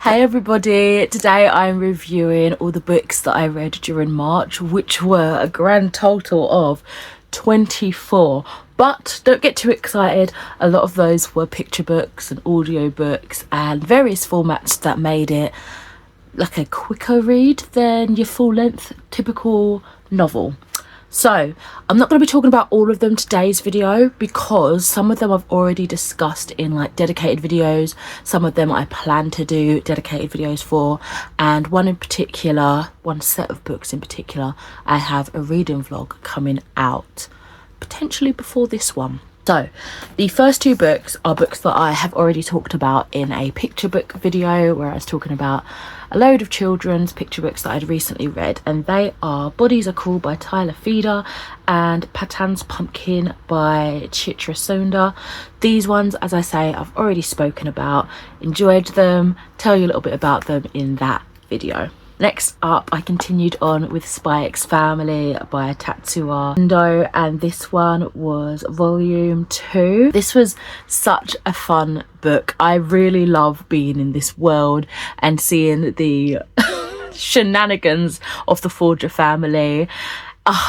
Hey everybody, today I'm reviewing all the books that I read during March, which were a grand total of 24. But don't get too excited, a lot of those were picture books and audio books and various formats that made it like a quicker read than your full-length typical novel. So I'm not going to be talking about all of them today's video because some of them I've already discussed in like dedicated videos, some of them I plan to do dedicated videos for, and one set of books in particular, I have a reading vlog coming out potentially before this one. So the first two books are books that I have already talked about in a picture book video where I was talking about a load of children's picture books that I'd recently read, and they are Bodies Are Cruel by Tyler Feeder and Patan's Pumpkin by Chitra Sunda. These ones, as I say, I've already spoken about, enjoyed them, tell you a little bit about them in that video. Next up, I continued on with Spy X Family by Tatsuya Endo, and this one was volume 2. This was such a fun book. I really love being in this world and seeing the shenanigans of the Forger family.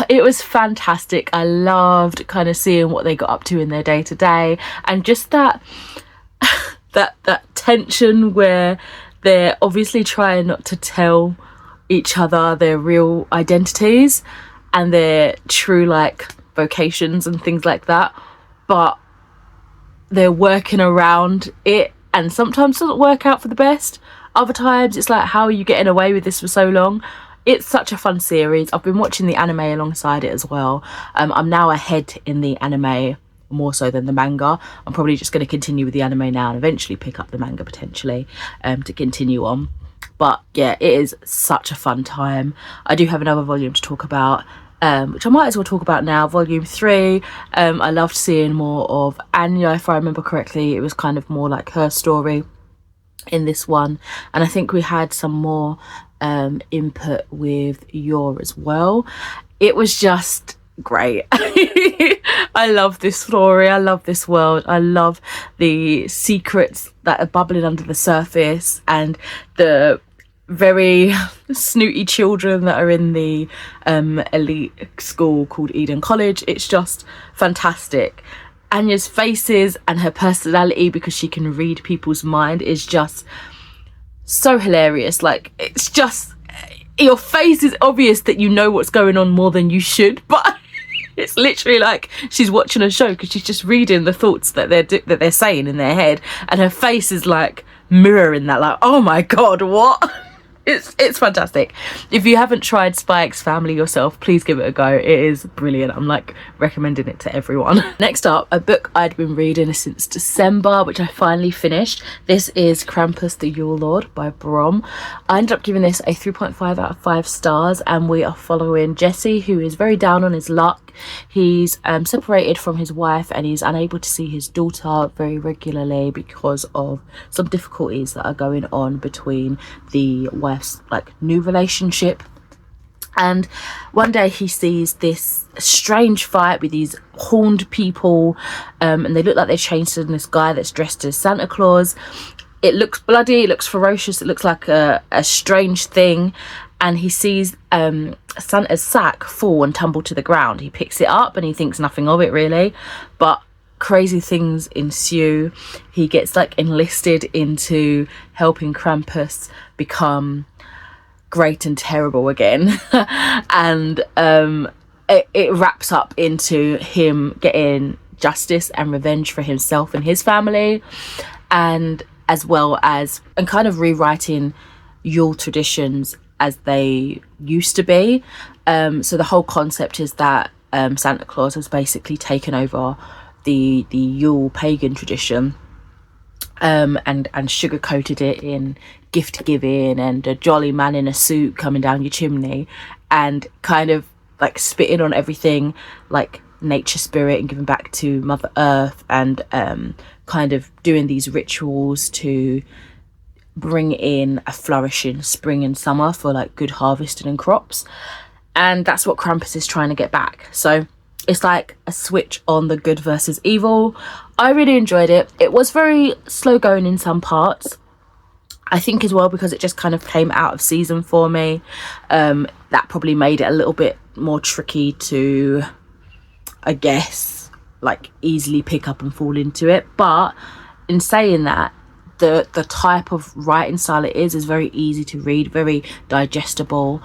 It was fantastic. I loved kind of seeing what they got up to in their day-to-day, and just that that tension where they're obviously trying not to tell each other their real identities and their true like vocations and things like that, but they're working around it, and sometimes it doesn't work out for the best. Other times it's like, how are you getting away with this for so long? It's such a fun series. I've been watching the anime alongside it as well. I'm now ahead in the anime more so than the manga. I'm probably just going to continue with the anime now and eventually pick up the manga potentially to continue on. But yeah, it is such a fun time. I do have another volume to talk about, which I might as well talk about now. Volume 3. I loved seeing more of Anya, if I remember correctly. It was kind of more like her story in this one, and I think we had some more input with Yor as well. It was just great. I love this story, I love this world, I love the secrets that are bubbling under the surface and the very snooty children that are in the elite school called Eden College. It's just fantastic. Anya's faces and her personality, because she can read people's mind, is just so hilarious. Like, it's just, your face is obvious that you know what's going on more than you should, but it's literally like she's watching a show because she's just reading the thoughts that they're saying in their head, and her face is like mirroring that, like, oh my god, what? It's fantastic. If you haven't tried Spy X Family yourself, please give it a go. It is brilliant. I'm like recommending it to everyone. Next up, a book I'd been reading since December, which I finally finished. This is Krampus the Yule Lord by Brom. I ended up giving this a 3.5 out of 5 stars, and we are following Jesse, who is very down on his luck. He's separated from his wife and he's unable to see his daughter very regularly because of some difficulties that are going on between the wife's like new relationship. And one day he sees this strange fight with these horned people, and they look like they're chasing this guy that's dressed as Santa Claus. It looks bloody, it looks ferocious, it looks like a strange thing. And he sees Santa's sack fall and tumble to the ground. He picks it up and he thinks nothing of it really, but crazy things ensue. He gets like enlisted into helping Krampus become great and terrible again. And it wraps up into him getting justice and revenge for himself and his family, and as well as kind of rewriting Yule traditions as they used to be. So the whole concept is that Santa Claus has basically taken over the Yule pagan tradition, and sugar-coated it in gift giving and a jolly man in a suit coming down your chimney, and kind of like spitting on everything like nature spirit and giving back to Mother Earth, and kind of doing these rituals to bring in a flourishing spring and summer for like good harvesting and crops. And that's what Krampus is trying to get back. So it's like a switch on the good versus evil. I really enjoyed it. It was very slow going in some parts, I think as well because it just kind of came out of season for me, that probably made it a little bit more tricky to, I guess, like easily pick up and fall into it. But in saying that, the type of writing style it is very easy to read, very digestible.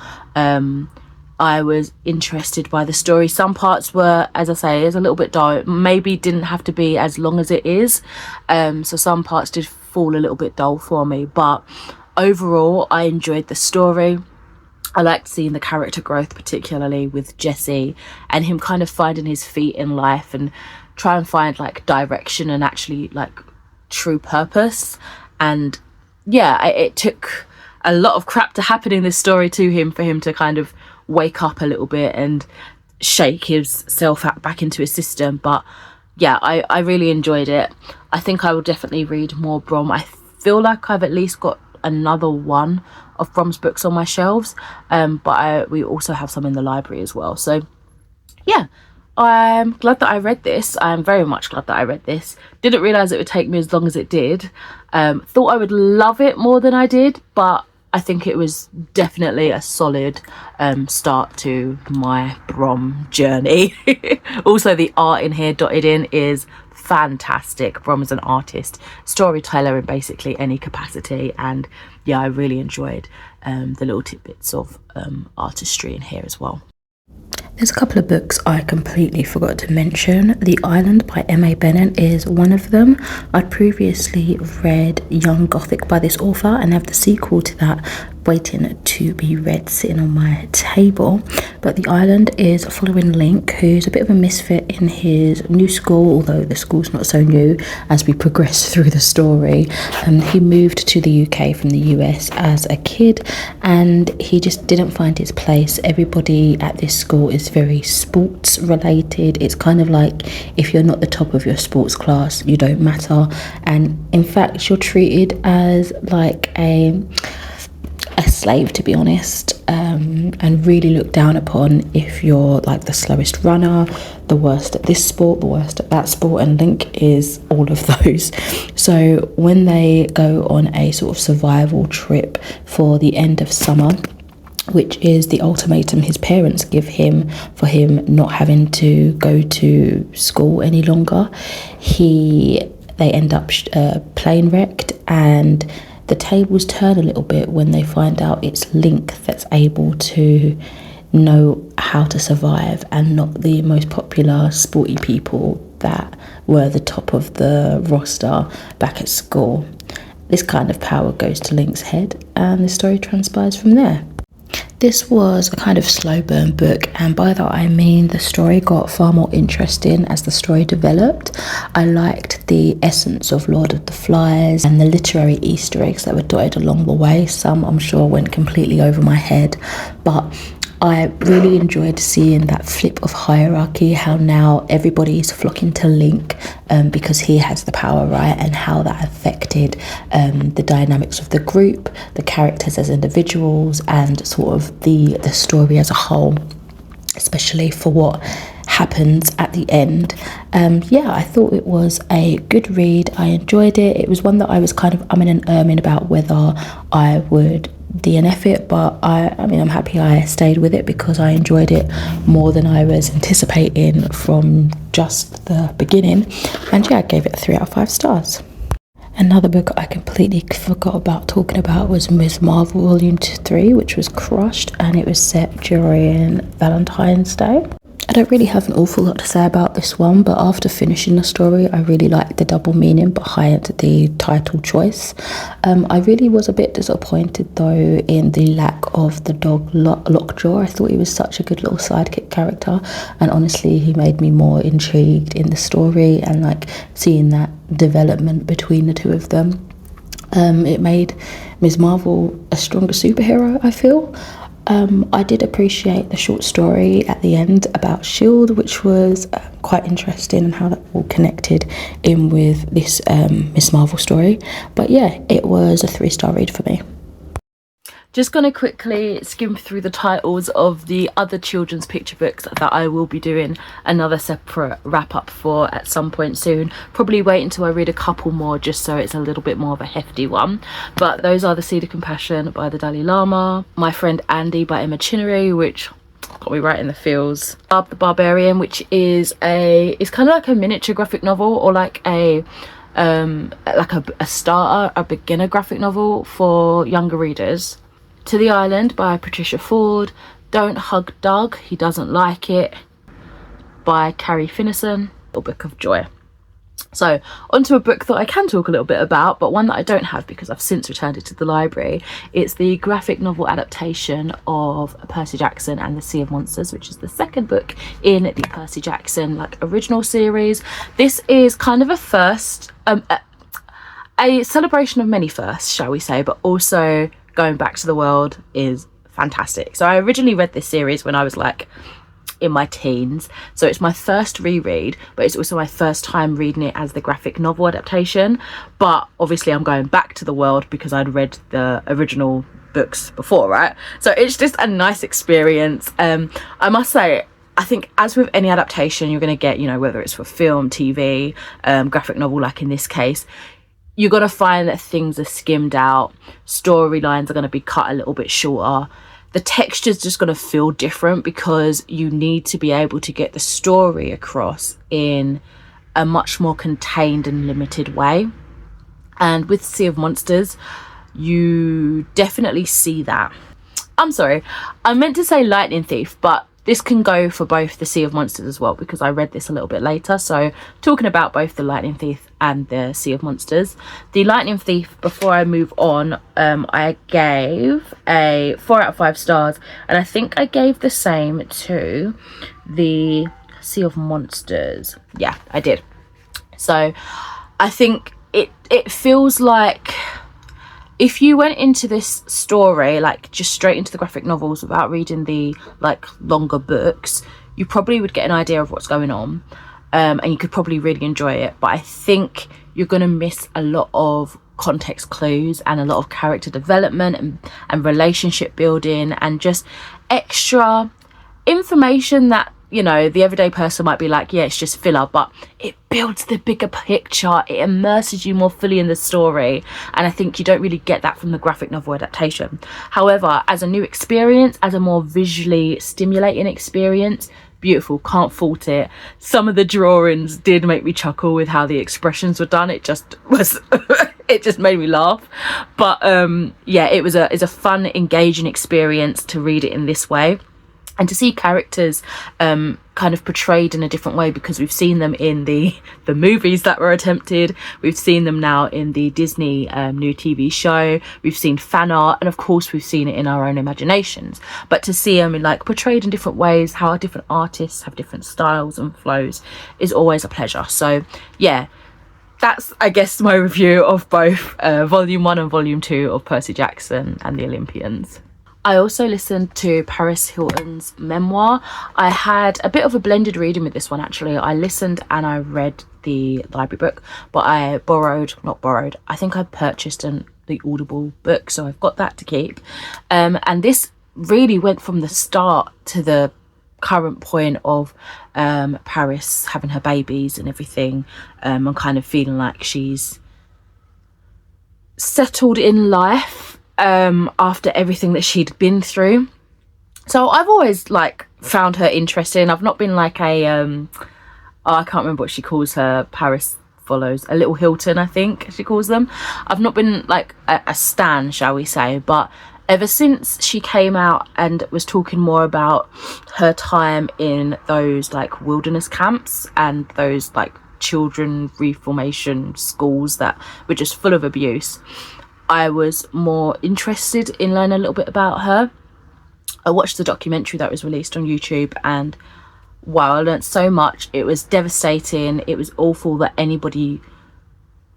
I was interested by the story. Some parts were, as I say, is a little bit dull. It maybe didn't have to be as long as it is. So some parts did fall a little bit dull for me, but overall I enjoyed the story. I liked seeing the character growth, particularly with Jesse and him kind of finding his feet in life and try and find like direction and actually like true purpose. And yeah, it took a lot of crap to happen in this story to him for him to kind of wake up a little bit and shake himself back into his system. But yeah, I really enjoyed it. I think I will definitely read more Brom. I feel like I've at least got another one of Brom's books on my shelves, but we also have some in the library as well. So yeah, I'm glad that I read this. I'm very much glad that I read this. Didn't realise it would take me as long as it did. Thought I would love it more than I did, but I think it was definitely a solid start to my Brom journey. Also, the art in here dotted in is fantastic. Brom is an artist, storyteller in basically any capacity, and yeah, I really enjoyed the little tidbits of artistry in here as well. There's a couple of books I completely forgot to mention. The Island by M.A. Bennett is one of them. I'd previously read Young Gothic by this author and have the sequel to that waiting to be read sitting on my table. But The Island is following Link, who's a bit of a misfit in his new school, although the school's not so new as we progress through the story. He moved to the UK from the US as a kid and he just didn't find his place. Everybody at this school is very sports related. It's kind of like if you're not the top of your sports class, you don't matter. And in fact, you're treated as like a slave, to be honest, and really looked down upon if you're like the slowest runner, the worst at this sport, the worst at that sport, and Link is all of those. So when they go on a sort of survival trip for the end of summer, which is the ultimatum his parents give him for him not having to go to school any longer, they end up plane wrecked, and the tables turn a little bit when they find out it's Link that's able to know how to survive and not the most popular sporty people that were the top of the roster back at school. This kind of power goes to Link's head and the story transpires from there. This was a kind of slow burn book, and by that I mean the story got far more interesting as the story developed. I liked the essence of Lord of the Flies and the literary Easter eggs that were dotted along the way. Some I'm sure went completely over my head, but I really enjoyed seeing that flip of hierarchy, how now everybody's flocking to Link because he has the power, right? And how that affected the dynamics of the group, the characters as individuals, and sort of the story as a whole, especially for what happens at the end. I thought it was a good read. I enjoyed it. It was one that I was kind of umming and erming about whether I would DNF it, but I mean I'm happy I stayed with it because I enjoyed it more than I was anticipating from just the beginning. And yeah, I gave it a 3 out of 5 stars. Another book I completely forgot about talking about was Ms. Marvel Volume 3, which was crushed, and it was set during Valentine's Day. I don't really have an awful lot to say about this one, but after finishing the story, I really liked the double meaning behind the title choice. I really was a bit disappointed though in the lack of the dog Lockjaw. I thought he was such a good little sidekick character, and honestly he made me more intrigued in the story and like seeing that development between the two of them. It made Ms. Marvel a stronger superhero, I feel. I did appreciate the short story at the end about S.H.I.E.L.D., which was quite interesting and how that all connected in with this Miss Marvel story. But yeah, it was a 3-star read for me. Just going to quickly skim through the titles of the other children's picture books that I will be doing another separate wrap up for at some point soon. Probably wait until I read a couple more just so it's a little bit more of a hefty one. But those are The Seed of Compassion by the Dalai Lama, My Friend Andy by Emma Chinnery, which got me right in the feels. Barb the Barbarian, which is it's kind of like a miniature graphic novel, or like a starter, a beginner graphic novel for younger readers. To the Island by Patricia Ford, Don't Hug Doug, He Doesn't Like It by Carrie Finneson, A Book of Joy. So onto a book that I can talk a little bit about, but one that I don't have because I've since returned it to the library. It's the graphic novel adaptation of Percy Jackson and the Sea of Monsters, which is the second book in the Percy Jackson original series. This is kind of a first, a celebration of many firsts, shall we say, but also going back to the world is fantastic. So I originally read this series when I was in my teens, so it's my first reread, but it's also my first time reading it as the graphic novel adaptation. But obviously I'm going back to the world because I'd read the original books before, right? So it's just a nice experience. I must say, I think as with any adaptation you're going to get, whether it's for film, TV, graphic novel, like in this case, you're going to find that things are skimmed out, storylines are going to be cut a little bit shorter. The texture's just going to feel different because you need to be able to get the story across in a much more contained and limited way. And with Sea of Monsters, you definitely see that. I'm sorry, I meant to say Lightning Thief, but this can go for both the Sea of Monsters as well, because I read this a little bit later. So talking about both the Lightning Thief and the Sea of Monsters. The Lightning Thief, before I move on, I gave a 4 out of 5 stars. And I think I gave the same to the Sea of Monsters. Yeah, I did. So I think it feels like if you went into this story just straight into the graphic novels without reading the longer books, you probably would get an idea of what's going on, and you could probably really enjoy it. But I think you're going to miss a lot of context clues and a lot of character development and relationship building and just extra information that the everyday person might be like, yeah, it's just filler, but it builds the bigger picture. It immerses you more fully in the story. And I think you don't really get that from the graphic novel adaptation. However, as a new experience, as a more visually stimulating experience, beautiful, can't fault it. Some of the drawings did make me chuckle with how the expressions were done. It just was, it just made me laugh. But yeah, it's a fun, engaging experience to read it in this way. And to see characters kind of portrayed in a different way, because we've seen them in the movies that were attempted, we've seen them now in the Disney new TV show, we've seen fan art, and of course we've seen it in our own imaginations. But to see them portrayed in different ways, how different artists have different styles and flows, is always a pleasure. So yeah, that's, I guess, my review of both Volume 1 and Volume 2 of Percy Jackson and the Olympians. I also listened to Paris Hilton's memoir. I had a bit of a blended reading with this one, actually. I listened and I read the library book, but I I think I purchased the Audible book, so I've got that to keep. And this really went from the start to the current point of Paris having her babies and everything, and kind of feeling like she's settled in life after everything that she'd been through. So I've always found her interesting. I've not been I can't remember what she calls her, Paris follows a little Hilton, I think she calls them. I've not been a stan, shall we say, but ever since she came out and was talking more about her time in those wilderness camps and those children reformation schools that were just full of abuse, I was more interested in learning a little bit about her. I watched the documentary that was released on YouTube, and wow, I learned so much. It was devastating. It was awful that anybody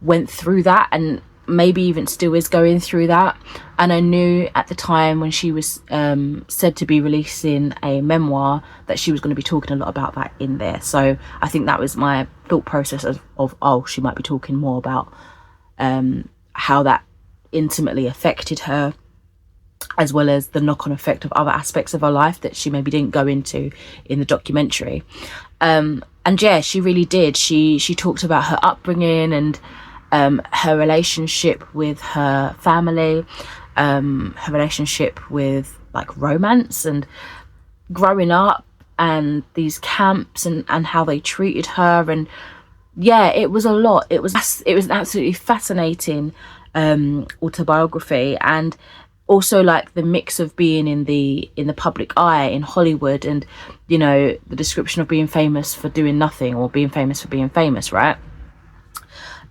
went through that, and maybe even still is going through that. And I knew at the time when she was said to be releasing a memoir that she was going to be talking a lot about that in there. So I think that was my thought process of she might be talking more about how that intimately affected her as well as the knock-on effect of other aspects of her life that she maybe didn't go into in the documentary. And yeah, she really did. She talked about her upbringing and her relationship with her family, her relationship with like romance and growing up, and these camps and how they treated her. And yeah, it was a lot. It was an absolutely fascinating autobiography, and also like the mix of being in the public eye in Hollywood, and you know, the description of being famous for doing nothing or being famous for being famous, right?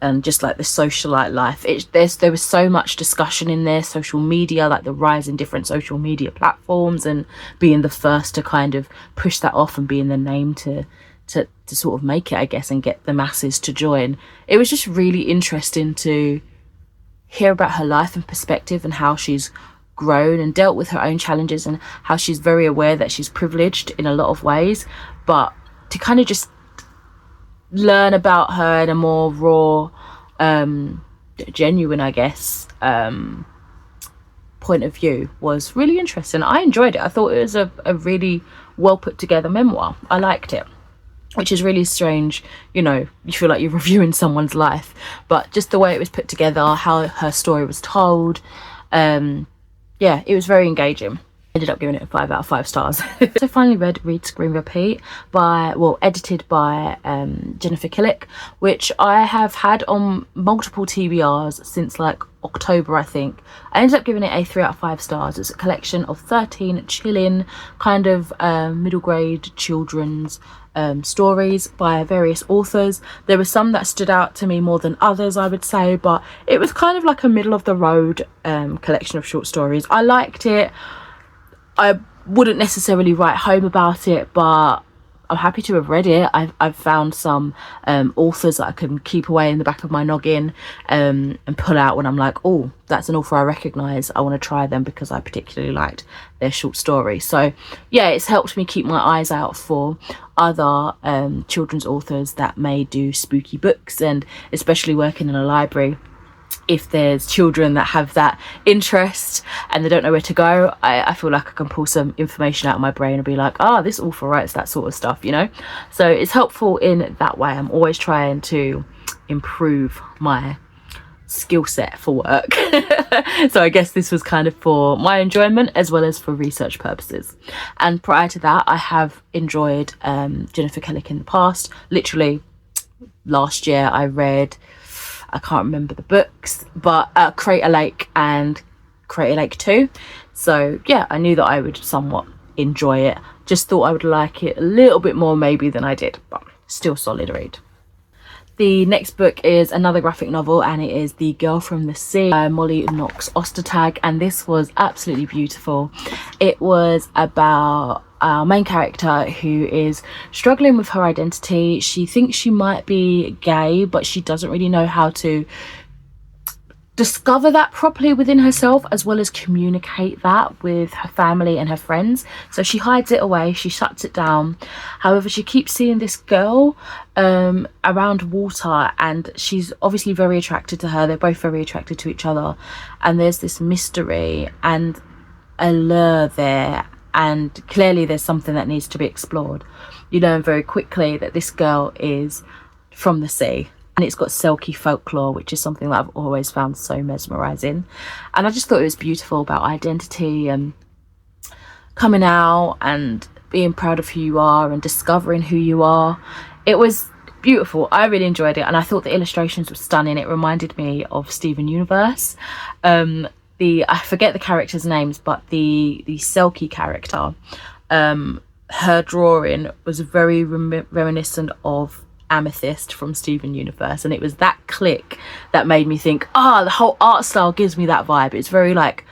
And just like the socialite life, there was so much discussion in there. Social media, like the rise in different social media platforms, and being the first to kind of push that off and being the name to sort of make it, I guess, and get the masses to join. It was just really interesting to hear about her life and perspective, and how she's grown and dealt with her own challenges, and how she's very aware that she's privileged in a lot of ways, but to kind of just learn about her in a more raw, genuine, I guess, point of view was really interesting. I enjoyed it. I thought it was a really well put together memoir. I liked it, which is really strange. You know, you feel like you're reviewing someone's life, but just the way it was put together, how her story was told, yeah, it was very engaging. Ended up giving it a 5 out of 5 stars. So finally read Read, Scream, Repeat edited by Jennifer Killick, which I have had on multiple TBRs since like October, I think. I ended up giving it a 3 out of 5 stars. It's a collection of 13 chilling kind of middle grade children's stories by various authors. There were some that stood out to me more than others, I would say, but it was kind of like a middle of the road collection of short stories. I liked it. I wouldn't necessarily write home about it, but I'm happy to have read it. I've found some authors that I can keep away in the back of my noggin and pull out when I'm like, oh, that's an author I recognise. I want to try them because I particularly liked their short story. So yeah, it's helped me keep my eyes out for other children's authors that may do spooky books, and especially working in a library, if there's children that have that interest and they don't know where to go, I feel like I can pull some information out of my brain and be like, this author writes that sort of stuff, you know? So it's helpful in that way. I'm always trying to improve my skill set for work. So I guess this was kind of for my enjoyment as well as for research purposes. And prior to that, I have enjoyed Jennifer Killick in the past. Literally last year I read, I can't remember the books, but Crater Lake and Crater Lake 2. So yeah, I knew that I would somewhat enjoy it. Just thought I would like it a little bit more maybe than I did, but still solid read. The next book is another graphic novel, and it is The Girl from the Sea by Molly Knox Ostertag, and this was absolutely beautiful. It was about our main character who is struggling with her identity. She thinks she might be gay, but she doesn't really know how to discover that properly within herself, as well as communicate that with her family and her friends. So she hides it away, she shuts it down. However, she keeps seeing this girl around water, and she's obviously very attracted to her. They're both very attracted to each other, and there's this mystery and a lure there, and clearly there's something that needs to be explored. You learn very quickly that this girl is from the sea, and it's got Selkie folklore, which is something that I've always found so mesmerising. And I just thought it was beautiful about identity and coming out and being proud of who you are and discovering who you are. It was beautiful. I really enjoyed it, and I thought the illustrations were stunning. It reminded me of Steven Universe. I forget the characters' names, but the Selkie character, her drawing was very reminiscent of Amethyst from Steven Universe, and it was that click that made me think, the whole art style gives me that vibe. It's very like,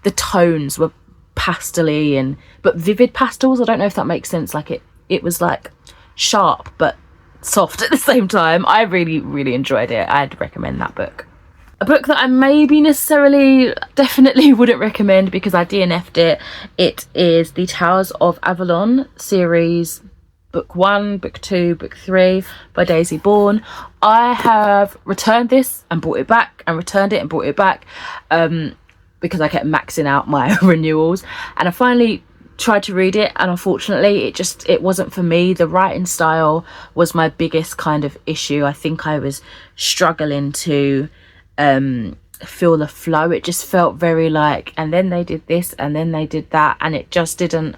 the tones were pastel-y but vivid pastels. I don't know if that makes sense. Like it was like sharp but soft at the same time. I really enjoyed it. I'd recommend that book. A book that I definitely wouldn't recommend because I DNF'd it. It is the Towers of Avalon series, book 1, book 2, book 3 by Daisy Bourne. I have returned this and brought it back, and returned it and brought it back. because I kept maxing out my renewals, and I finally tried to read it, and unfortunately it wasn't for me. The writing style was my biggest kind of issue. I think I was struggling to feel the flow. It just felt very like, and then they did this and then they did that, and it just didn't.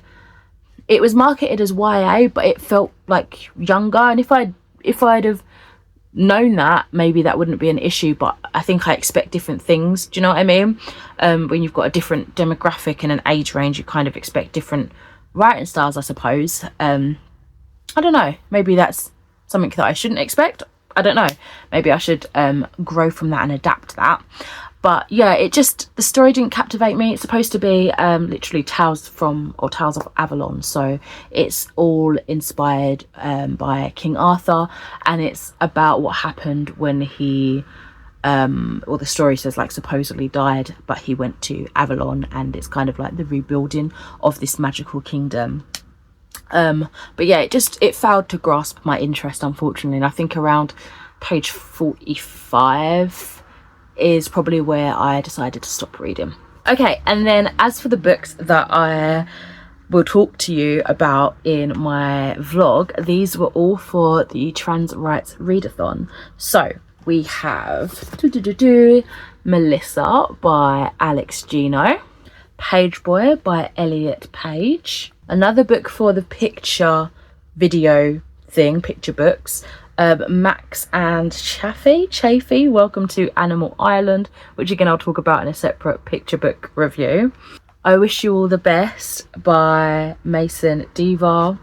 It was marketed as YA, but it felt like younger, and if I'd have known that, maybe that wouldn't be an issue. But I think I expect different things, do you know what I mean? When you've got a different demographic and an age range, you kind of expect different writing styles, I suppose. I don't know, maybe that's something that I shouldn't expect. I don't know, maybe I should grow from that and adapt that. But yeah, the story didn't captivate me. It's supposed to be literally Tales of Avalon. So it's all inspired by King Arthur, and it's about what happened when he, the story says like supposedly died, but he went to Avalon, and it's kind of like the rebuilding of this magical kingdom. But yeah, it failed to grasp my interest, unfortunately. And I think around page 45 is probably where I decided to stop reading. Okay, and then as for the books that I will talk to you about in my vlog, these were all for the Trans Rights Readathon. So we have Melissa by Alex Gino, Page Boy by Elliot Page, another book for the picture books, Max and Chaffee, Welcome to Animal Island, which again I'll talk about in a separate picture book review. I Wish You All the Best by Mason Devar.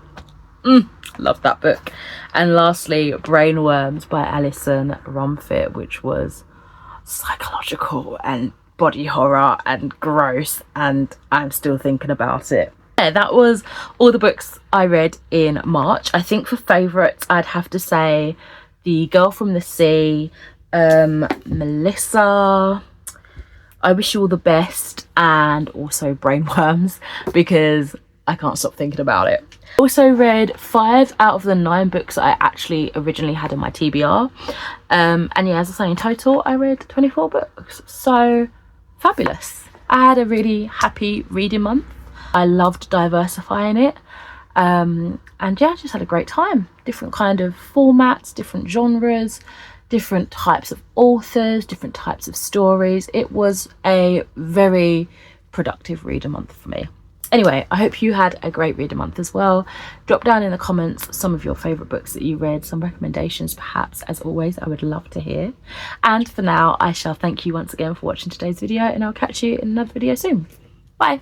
Love that book. And lastly, Brainworms by Alison Rumfitt, which was psychological and body horror and gross, and I'm still thinking about it. Yeah, that was all the books I read in March. I think for favourites, I'd have to say The Girl from the Sea, Melissa, I Wish You All the Best, and also Brainworms, because I can't stop thinking about it. Also read 5 out of the 9 books I actually originally had in my TBR. And yeah, as I say in total, I read 24 books. So fabulous. I had a really happy reading month. I loved diversifying it, and yeah, I just had a great time. Different kind of formats, different genres, different types of authors, different types of stories. It was a very productive reader month for me. Anyway, I hope you had a great reader month as well. Drop down in the comments some of your favourite books that you read, some recommendations perhaps. As always, I would love to hear. And for now, I shall thank you once again for watching today's video, and I'll catch you in another video soon. Bye.